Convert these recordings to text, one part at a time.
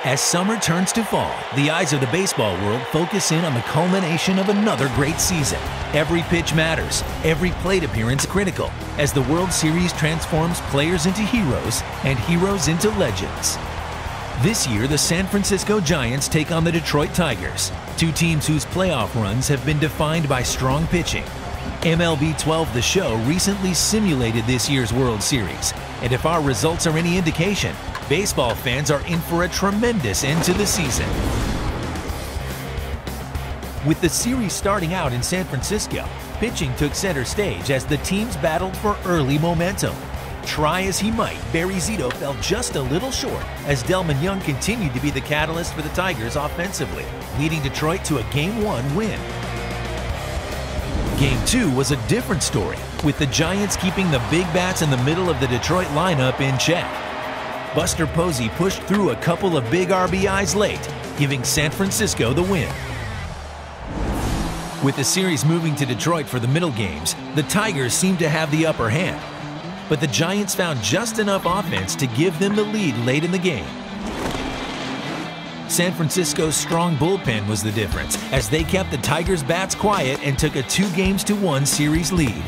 As summer turns to fall, the eyes of the baseball world focus in on the culmination of another great season. Every pitch matters, every plate appearance critical, as the World Series transforms players into heroes and heroes into legends. This year, the San Francisco Giants take on the Detroit Tigers, two teams whose playoff runs have been defined by strong pitching. MLB 12 The Show recently simulated this year's World Series, and if our results are any indication, baseball fans are in for a tremendous end to the season. With the series starting out in San Francisco, pitching took center stage as the teams battled for early momentum. Try as he might, Barry Zito fell just a little short as Delmon Young continued to be the catalyst for the Tigers offensively, leading Detroit to a Game 1 win. Game 2 was a different story, with the Giants keeping the big bats in the middle of the Detroit lineup in check. Buster Posey pushed through a couple of big RBIs late, giving San Francisco the win. With the series moving to Detroit for the middle games, the Tigers seemed to have the upper hand. But the Giants found just enough offense to give them the lead late in the game. San Francisco's strong bullpen was the difference, as they kept the Tigers' bats quiet and took a 2-1 series lead.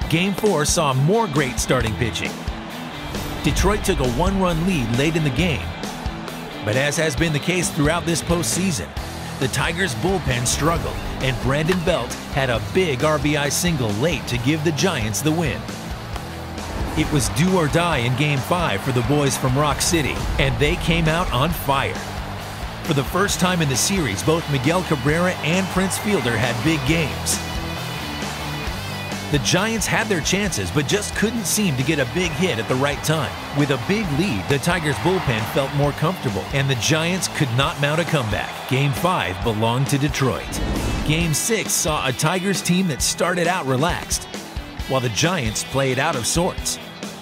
Game 4 saw more great starting pitching. Detroit took a 1-run lead late in the game. But as has been the case throughout this postseason, the Tigers' bullpen struggled, and Brandon Belt had a big RBI single late to give the Giants the win. It was do or die in Game 5 for the boys from Rock City, and they came out on fire. For the first time in the series, both Miguel Cabrera and Prince Fielder had big games. The Giants had their chances, but just couldn't seem to get a big hit at the right time. With a big lead, the Tigers' bullpen felt more comfortable, and the Giants could not mount a comeback. Game 5 belonged to Detroit. Game 6 saw a Tigers team that started out relaxed, while the Giants played out of sorts.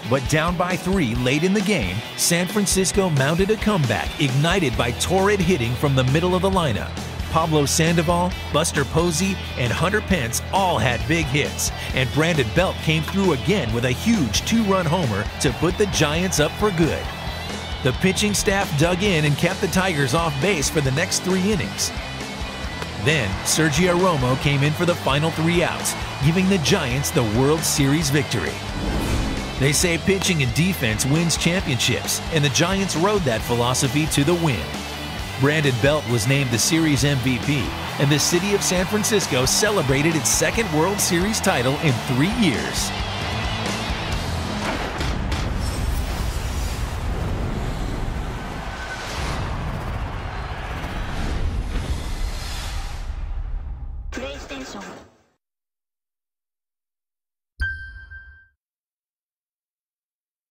But down by 3 late in the game, San Francisco mounted a comeback ignited by torrid hitting from the middle of the lineup. Pablo Sandoval, Buster Posey, and Hunter Pence all had big hits, and Brandon Belt came through again with a huge 2-run homer to put the Giants up for good. The pitching staff dug in and kept the Tigers off base for the next 3 innings. Then, Sergio Romo came in for the final 3 outs, giving the Giants the World Series victory. They say pitching and defense wins championships, and the Giants rode that philosophy to the win. Brandon Belt was named the series MVP, and the city of San Francisco celebrated its 2nd World Series title in 3 years. PlayStation